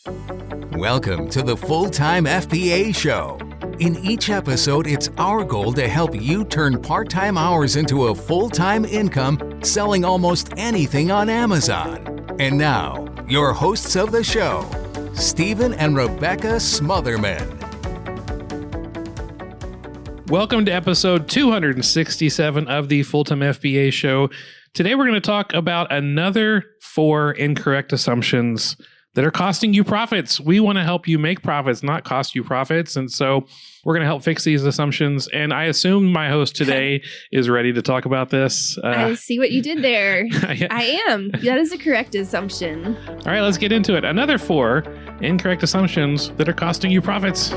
Welcome to the Full-Time FBA Show. In each episode, it's our goal to help you turn part-time hours into a full-time income selling almost anything on Amazon. And now, your hosts of the show, Stephen and Rebecca Smotherman. Welcome to episode 267 of the Full-Time FBA Show. Today, we're going to talk about another 4 incorrect assumptions that are costing you profits. We want to help you make profits, not cost you profits. And so we're going to help fix these assumptions. And I assume my host today is ready to talk about this. I see what you did there. I am. That is a correct assumption. All right, let's get into it. Another 4 incorrect assumptions that are costing you profits.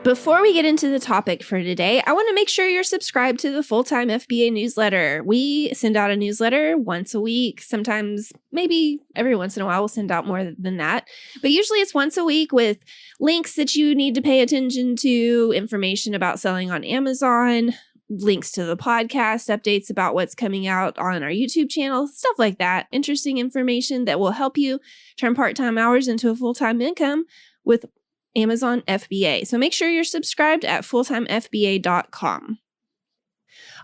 Before we get into the topic for today, I want to make sure you're subscribed to the Full-Time FBA newsletter. We send out a newsletter once a week. Sometimes, maybe every once in a while, we'll send out more than that. But usually it's once a week with links that you need to pay attention to, information about selling on Amazon, links to the podcast, updates about what's coming out on our YouTube channel, stuff like that. Interesting information that will help you turn part-time hours into a full-time income with Amazon FBA. So make sure you're subscribed at fulltimefba.com.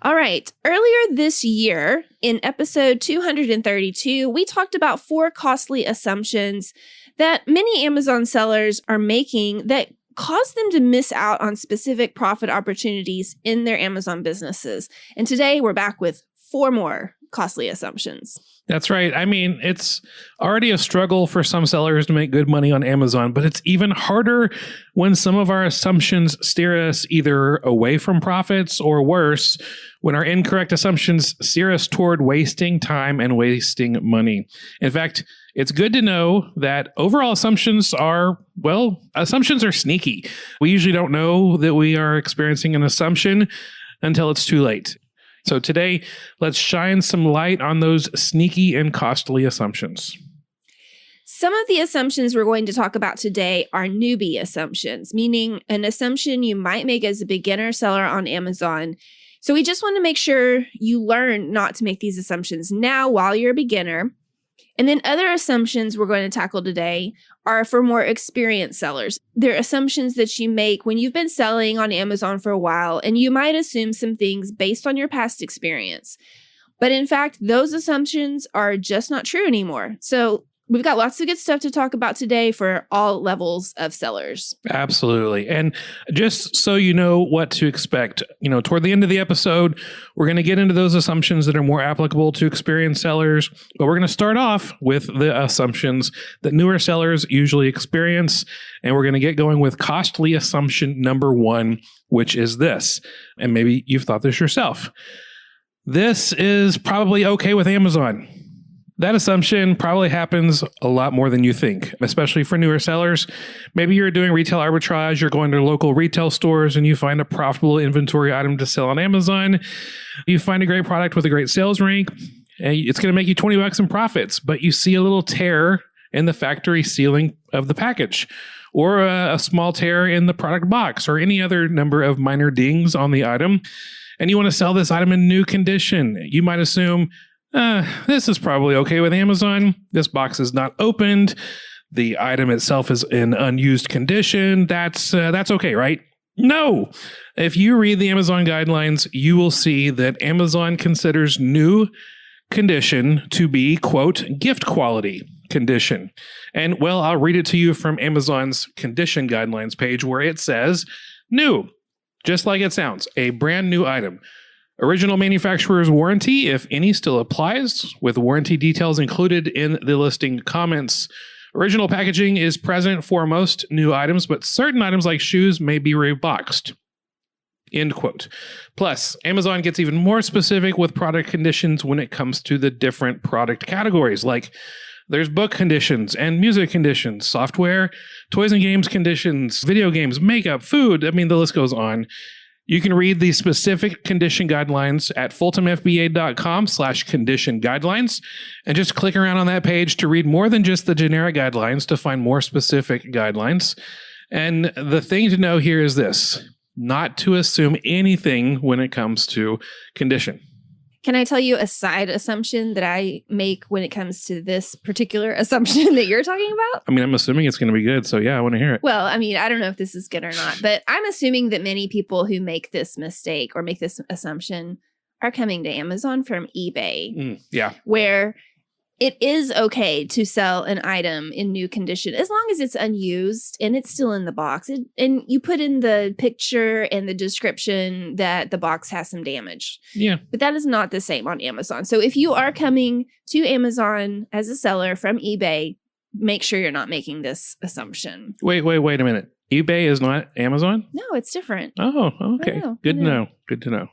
All right. Earlier this year, in episode 232, we talked about 4 costly assumptions that many Amazon sellers are making that cause them to miss out on specific profit opportunities in their Amazon businesses. And today we're back with 4 more costly assumptions. That's right. I mean, it's already a struggle for some sellers to make good money on Amazon, but it's even harder when some of our assumptions steer us either away from profits or worse, when our incorrect assumptions steer us toward wasting time and wasting money. In fact, it's good to know that overall assumptions are sneaky. We usually don't know that we are experiencing an assumption until it's too late. So today, let's shine some light on those sneaky and costly assumptions. Some of the assumptions we're going to talk about today are newbie assumptions, meaning an assumption you might make as a beginner seller on Amazon. So we just want to make sure you learn not to make these assumptions now while you're a beginner. And then other assumptions we're going to tackle today are for more experienced sellers. They're assumptions that you make when you've been selling on Amazon for a while, and you might assume some things based on your past experience. But in fact, those assumptions are just not true anymore. So we've got lots of good stuff to talk about today for all levels of sellers. Absolutely. And just so you know what to expect, toward the end of the episode, we're going to get into those assumptions that are more applicable to experienced sellers. But we're going to start off with the assumptions that newer sellers usually experience. And we're going to get going with costly assumption number 1, which is this. And maybe you've thought this yourself. This is probably okay with Amazon. That assumption probably happens a lot more than you think, especially for newer sellers. Maybe you're doing retail arbitrage, you're going to local retail stores and you find a profitable inventory item to sell on Amazon. You find a great product with a great sales rank, and it's going to make you $20 in profits, but you see a little tear in the factory sealing of the package, or a small tear in the product box, or any other number of minor dings on the item, and you want to sell this item in new condition. You might assume, this is probably okay with Amazon. This box is not opened. The item itself is in unused condition. That's okay, right? No. If you read the Amazon guidelines, you will see that Amazon considers new condition to be, quote, gift quality condition. And well, I'll read it to you from Amazon's condition guidelines page where it says, new, just like it sounds, a brand new item. Original manufacturer's warranty, if any, still applies, with warranty details included in the listing comments. Original packaging is present for most new items, but certain items like shoes may be reboxed. End quote. Plus, Amazon gets even more specific with product conditions when it comes to the different product categories, like there's book conditions and music conditions, software, toys and games conditions, video games, makeup, food. I mean, the list goes on. You can read the specific condition guidelines at fulltimefba.com/condition guidelines and just click around on that page to read more than just the generic guidelines to find more specific guidelines. And the thing to know here is this, not to assume anything when it comes to condition. Can I tell you a side assumption that I make when it comes to this particular assumption that you're talking about? I mean, I'm assuming it's going to be good. So yeah, I want to hear it. Well, I mean, I don't know if this is good or not, but I'm assuming that many people who make this mistake or make this assumption are coming to Amazon from eBay. Yeah. Where it is okay to sell an item in new condition as long as it's unused and it's still in the box. And you put in the picture and the description that the box has some damage. Yeah. But that is not the same on Amazon. So if you are coming to Amazon as a seller from eBay, make sure you're not making this assumption. Wait a minute. eBay is not Amazon? No, it's different. Oh, okay. Good to know. Good to know.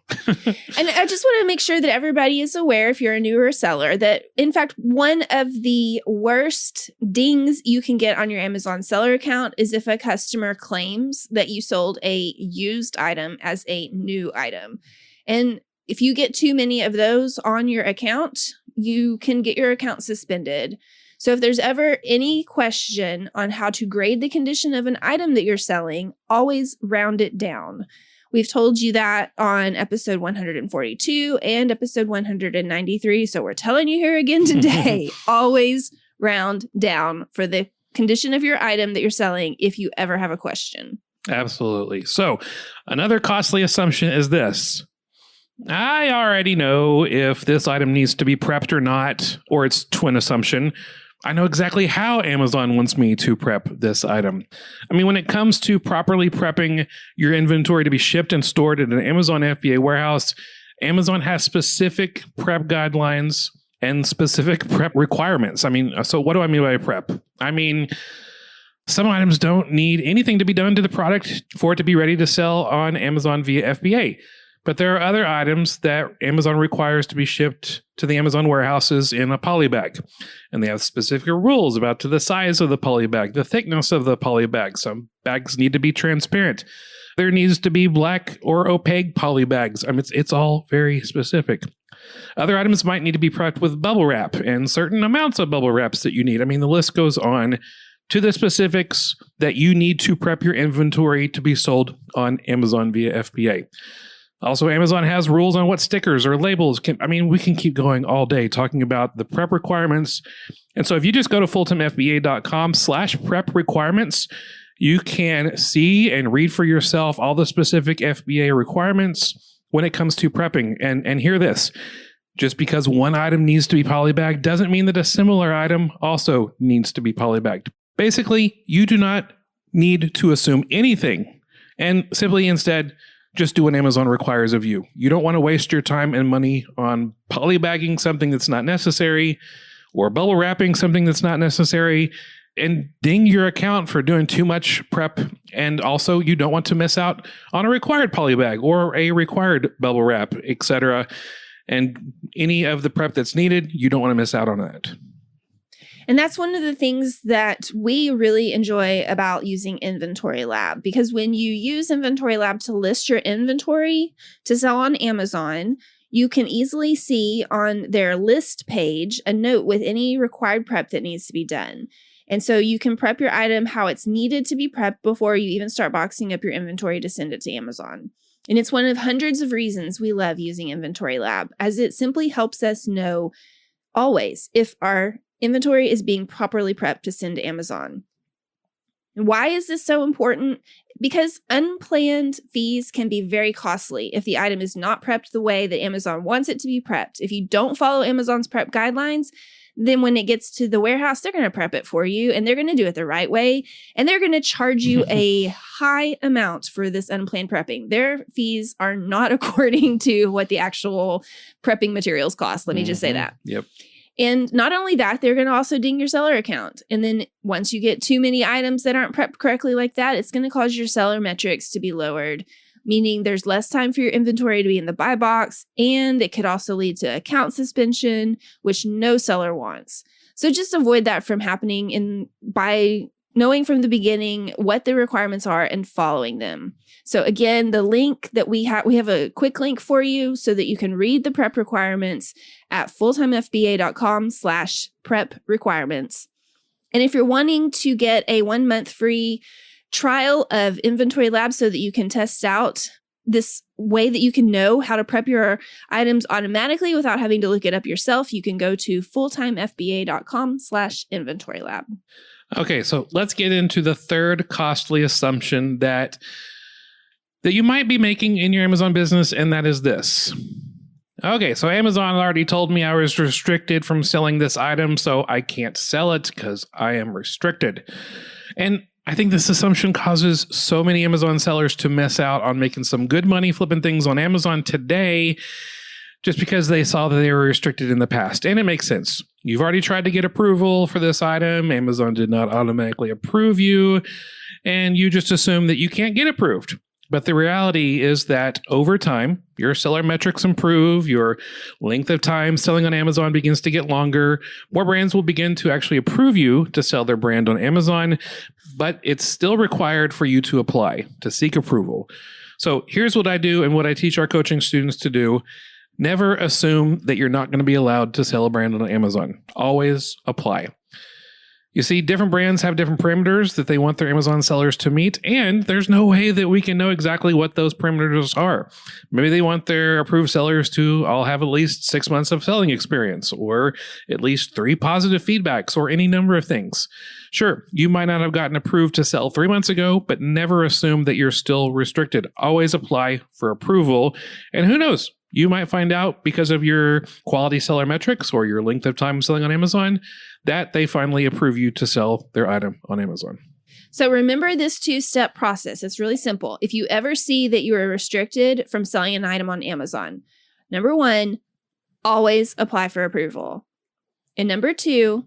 And I just want to make sure that everybody is aware, if you're a newer seller, that in fact, one of the worst dings you can get on your Amazon seller account is if a customer claims that you sold a used item as a new item. And if you get too many of those on your account, you can get your account suspended. So if there's ever any question on how to grade the condition of an item that you're selling, always round it down. We've told you that on episode 142 and episode 193. So we're telling you here again today, always round down for the condition of your item that you're selling if you ever have a question. Absolutely. So another costly assumption is this. I already know if this item needs to be prepped or not, or its twin assumption. I know exactly how Amazon wants me to prep this item. I mean, when it comes to properly prepping your inventory to be shipped and stored at an Amazon FBA warehouse, Amazon has specific prep guidelines and specific prep requirements. I mean, so what do I mean by prep? I mean, some items don't need anything to be done to the product for it to be ready to sell on Amazon via FBA. But there are other items that Amazon requires to be shipped to the Amazon warehouses in a poly bag. And they have specific rules about the size of the poly bag, the thickness of the poly bag. Some bags need to be transparent. There needs to be black or opaque poly bags. I mean, it's all very specific. Other items might need to be prepped with bubble wrap and certain amounts of bubble wraps that you need. I mean, the list goes on to the specifics that you need to prep your inventory to be sold on Amazon via FBA. Also, Amazon has rules on what stickers or labels can. I mean, we can keep going all day talking about the prep requirements. And so if you just go to fulltimefba.com/prep requirements, you can see and read for yourself all the specific FBA requirements when it comes to prepping. And hear this. Just because one item needs to be polybagged doesn't mean that a similar item also needs to be polybagged. Basically, you do not need to assume anything and simply instead just do what Amazon requires of you. You don't want to waste your time and money on polybagging something that's not necessary or bubble wrapping something that's not necessary and ding your account for doing too much prep. And also, you don't want to miss out on a required polybag or a required bubble wrap, etc. And any of the prep that's needed, you don't want to miss out on that. And that's one of the things that we really enjoy about using Inventory Lab, because when you use Inventory Lab to list your inventory to sell on Amazon, you can easily see on their list page a note with any required prep that needs to be done. And so you can prep your item how it's needed to be prepped before you even start boxing up your inventory to send it to Amazon. And it's one of hundreds of reasons we love using Inventory Lab, as it simply helps us know always if our inventory is being properly prepped to send to Amazon. And why is this so important? Because unplanned fees can be very costly if the item is not prepped the way that Amazon wants it to be prepped. If you don't follow Amazon's prep guidelines, then when it gets to the warehouse, they're going to prep it for you and they're going to do it the right way. And they're going to charge you a high amount for this unplanned prepping. Their fees are not according to what the actual prepping materials cost. Let me just say that. Yep. And not only that, they're going to also ding your seller account. And then once you get too many items that aren't prepped correctly like that, it's going to cause your seller metrics to be lowered, meaning there's less time for your inventory to be in the buy box. And it could also lead to account suspension, which no seller wants. So just avoid that from happening by knowing from the beginning what the requirements are and following them. So again, the link that we have a quick link for you so that you can read the prep requirements at fulltimefba.com/prep requirements. And if you're wanting to get a 1 month free trial of Inventory Lab so that you can test out this way that you can know how to prep your items automatically without having to look it up yourself, you can go to fulltimefba.com/inventory lab. Okay, so let's get into the third costly assumption that you might be making in your Amazon business, and that is this. Okay, so Amazon already told me I was restricted from selling this item, so I can't sell it because I am restricted. And I think this assumption causes so many Amazon sellers to miss out on making some good money flipping things on Amazon today just because they saw that they were restricted in the past. And it makes sense. You've already tried to get approval for this item. Amazon did not automatically approve you, and you just assume that you can't get approved. But the reality is that over time, your seller metrics improve, your length of time selling on Amazon begins to get longer, more brands will begin to actually approve you to sell their brand on Amazon, but it's still required for you to apply, to seek approval. So here's what I do and what I teach our coaching students to do. Never assume that you're not going to be allowed to sell a brand on Amazon. Always apply. You see, different brands have different parameters that they want their Amazon sellers to meet, and there's no way that we can know exactly what those parameters are. Maybe they want their approved sellers to all have at least 6 months of selling experience, or at least 3 positive feedbacks, or any number of things. Sure, you might not have gotten approved to sell 3 months ago, but never assume that you're still restricted. Always apply for approval, and who knows? You might find out because of your quality seller metrics or your length of time selling on Amazon that they finally approve you to sell their item on Amazon. So remember this 2-step process. It's really simple. If you ever see that you are restricted from selling an item on Amazon, number 1, always apply for approval. And number 2,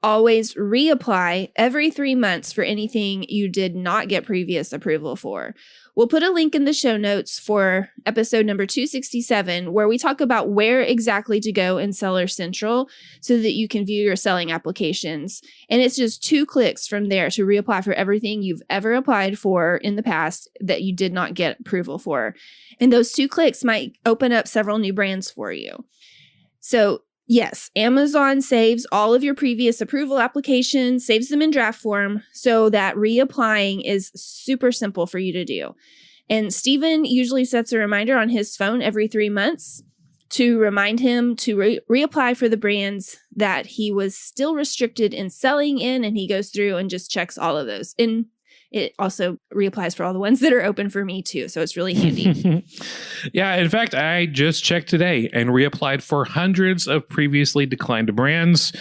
always reapply every 3 months for anything you did not get previous approval for. We'll put a link in the show notes for episode number 267, where we talk about where exactly to go in Seller Central so that you can view your selling applications. And it's just 2 clicks from there to reapply for everything you've ever applied for in the past that you did not get approval for. And those 2 clicks might open up several new brands for you. So yes, Amazon saves all of your previous approval applications, saves them in draft form, so that reapplying is super simple for you to do. And Steven usually sets a reminder on his phone every 3 months to remind him to reapply for the brands that he was still restricted in selling in, and he goes through and just checks all of those. And it also reapplies for all the ones that are open for me too. So it's really handy. Yeah. In fact, I just checked today and reapplied for hundreds of previously declined brands.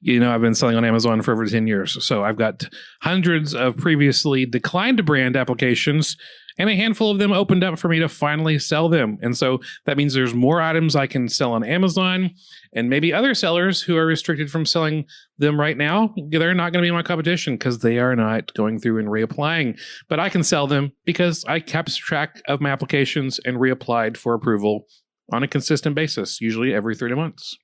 You know, I've been selling on Amazon for over 10 years. So I've got hundreds of previously declined brand applications, and a handful of them opened up for me to finally sell them. And so that means there's more items I can sell on Amazon, and maybe other sellers who are restricted from selling them right now, they're not going to be my competition because they are not going through and reapplying. But I can sell them because I kept track of my applications and reapplied for approval on a consistent basis, usually every 30 months.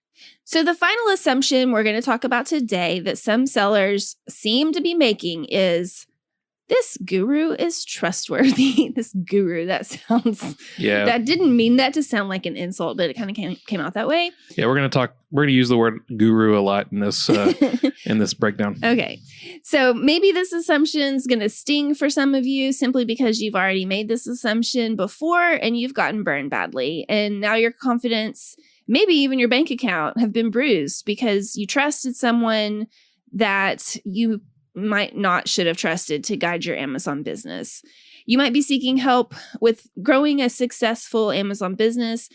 So the final assumption we're going to talk about today that some sellers seem to be making is this guru is trustworthy. This guru, that sounds, that didn't mean that to sound like an insult, but it kind of came out that way. Yeah, we're going to use the word guru a lot in this, in this breakdown. Okay. So maybe this assumption is going to sting for some of you simply because you've already made this assumption before and you've gotten burned badly. And now your confidence, maybe even your bank account, have been bruised because you trusted someone that you might not should have trusted to guide your Amazon business. You might be seeking help with growing a successful Amazon business,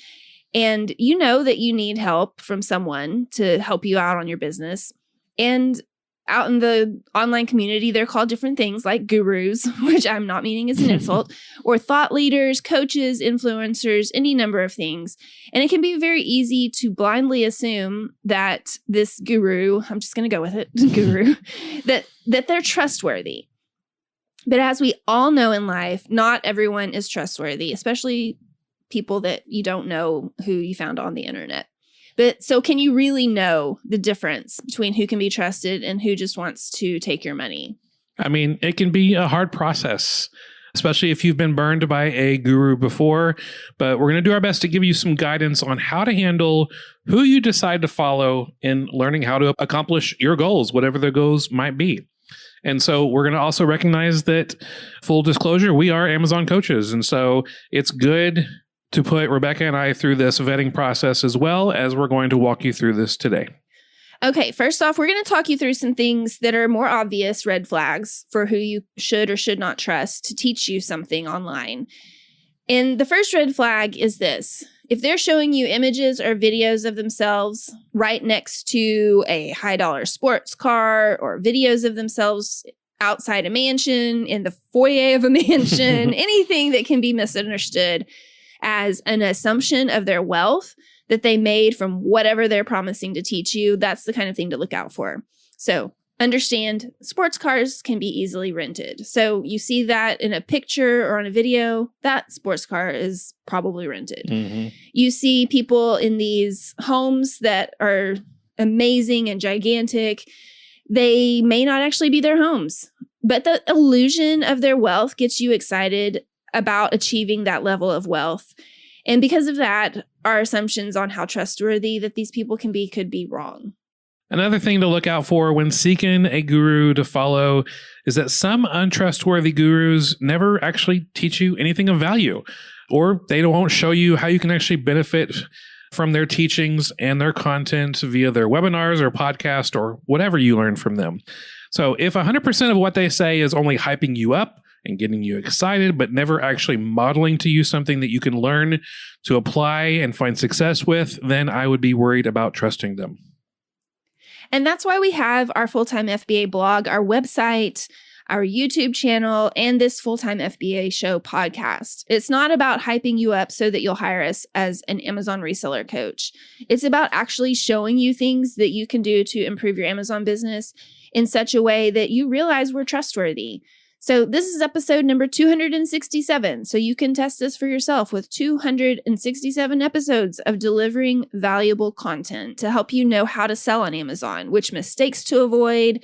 and you know that you need help from someone to help you out on your business. And out in the online community, they're called different things like gurus, which I'm not meaning as an insult, or thought leaders, coaches, influencers, any number of things. And it can be very easy to blindly assume that this guru, I'm just going to go with it, guru, that they're trustworthy. But as we all know in life, not everyone is trustworthy, especially people that you don't know who you found on the internet. But so can you really know the difference between who can be trusted and who just wants to take your money? I mean, it can be a hard process, especially if you've been burned by a guru before. But we're going to do our best to give you some guidance on how to handle who you decide to follow in learning how to accomplish your goals, whatever the goals might be. And so we're going to also recognize that, full disclosure, we are Amazon coaches. And so it's good to put Rebecca and I through this vetting process as well, as we're going to walk you through this today. Okay, first off, we're going to talk you through some things that are more obvious red flags for who you should or should not trust to teach you something online. And the first red flag is this. If they're showing you images or videos of themselves right next to a high-dollar sports car, or videos of themselves outside a mansion, in the foyer of a mansion, anything that can be misunderstood as an assumption of their wealth that they made from whatever they're promising to teach you, that's the kind of thing to look out for. So understand, sports cars can be easily rented. So you see that in a picture or on a video, that sports car is probably rented. Mm-hmm. You see people in these homes that are amazing and gigantic. They may not actually be their homes, but the illusion of their wealth gets you excited about achieving that level of wealth. And because of that, our assumptions on how trustworthy that these people can be could be wrong. Another thing to look out for when seeking a guru to follow is that some untrustworthy gurus never actually teach you anything of value, or they won't show you how you can actually benefit from their teachings and their content via their webinars or podcast or whatever you learn from them. So if 100% of what they say is only hyping you up and getting you excited, but never actually modeling to you something that you can learn to apply and find success with, then I would be worried about trusting them. And that's why we have our Full-Time FBA blog, our website, our YouTube channel, and this Full-Time FBA Show podcast. It's not about hyping you up so that you'll hire us as an Amazon reseller coach. It's about actually showing you things that you can do to improve your Amazon business in such a way that you realize we're trustworthy. So this is episode number 267. So you can test this for yourself with 267 episodes of delivering valuable content to help you know how to sell on Amazon, which mistakes to avoid,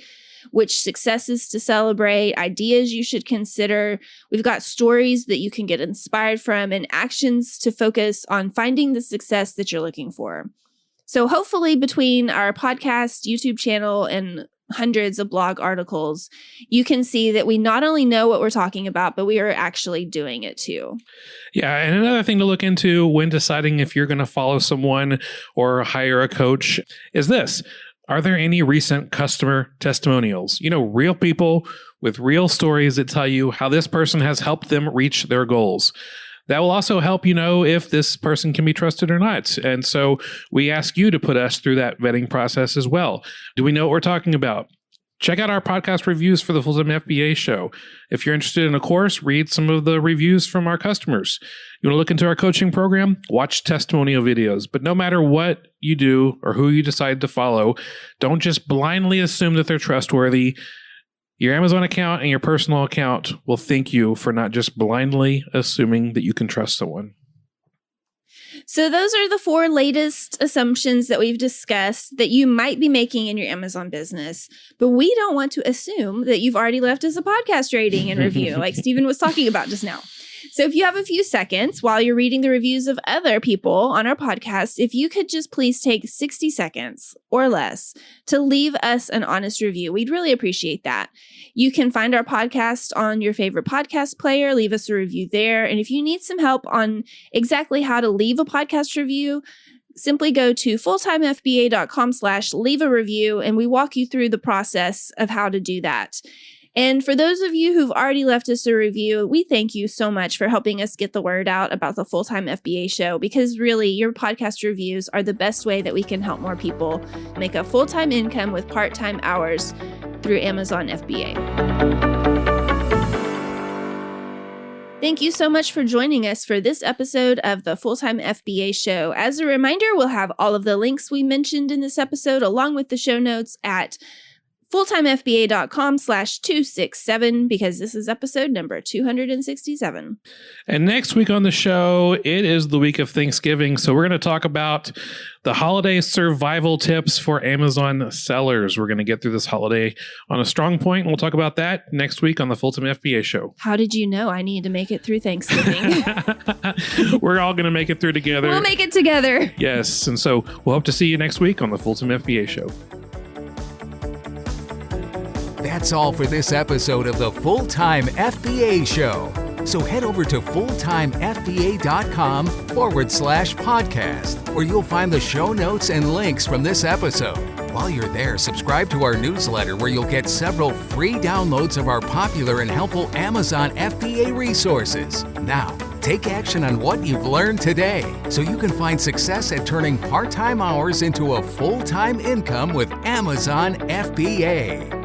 which successes to celebrate, ideas you should consider. We've got stories that you can get inspired from and actions to focus on finding the success that you're looking for. So hopefully between our podcast, YouTube channel, and hundreds of blog articles, you can see that we not only know what we're talking about, but we are actually doing it too. Yeah. And another thing to look into when deciding if you're going to follow someone or hire a coach is this. Are there any recent customer testimonials? You know, real people with real stories that tell you how this person has helped them reach their goals. That will also help you know if this person can be trusted or not. And so we ask you to put us through that vetting process as well. Do we know what we're talking about? Check out our podcast reviews for the Full-Time FBA Show. If you're interested in a course, read some of the reviews from our customers. You want to look into our coaching program? Watch testimonial videos. But no matter what you do or who you decide to follow, don't just blindly assume that they're trustworthy. Your Amazon account and your personal account will thank you for not just blindly assuming that you can trust someone. So those are the 4 latest assumptions that we've discussed that you might be making in your Amazon business. But we don't want to assume that you've already left us a podcast rating and review like Stephen was talking about just now. So if you have a few seconds while you're reading the reviews of other people on our podcast, if you could just please take 60 seconds or less to leave us an honest review, we'd really appreciate that. You can find our podcast on your favorite podcast player, leave us a review there. And if you need some help on exactly how to leave a podcast review, simply go to fulltimefba.com/leave a review, and we walk you through the process of how to do that. And for those of you who've already left us a review, we thank you so much for helping us get the word out about the Full-Time FBA Show, because really your podcast reviews are the best way that we can help more people make a full-time income with part-time hours through Amazon FBA. Thank you so much for joining us for this episode of the Full-Time FBA Show. As a reminder, we'll have all of the links we mentioned in this episode along with the show notes at fulltimefba.com/267, because this is episode number 267. And next week on the show, it is the week of Thanksgiving. So we're going to talk about the holiday survival tips for Amazon sellers. We're going to get through this holiday on a strong point, and we'll talk about that next week on the Full-Time FBA Show. How did you know I need to make it through Thanksgiving? We're all going to make it through together. We'll make it together. Yes. And so we'll hope to see you next week on the Full-Time FBA Show. That's all for this episode of the Full-Time FBA Show. So head over to fulltimefba.com/podcast, where you'll find the show notes and links from this episode. While you're there, subscribe to our newsletter where you'll get several free downloads of our popular and helpful Amazon FBA resources. Now, take action on what you've learned today so you can find success at turning part-time hours into a full-time income with Amazon FBA.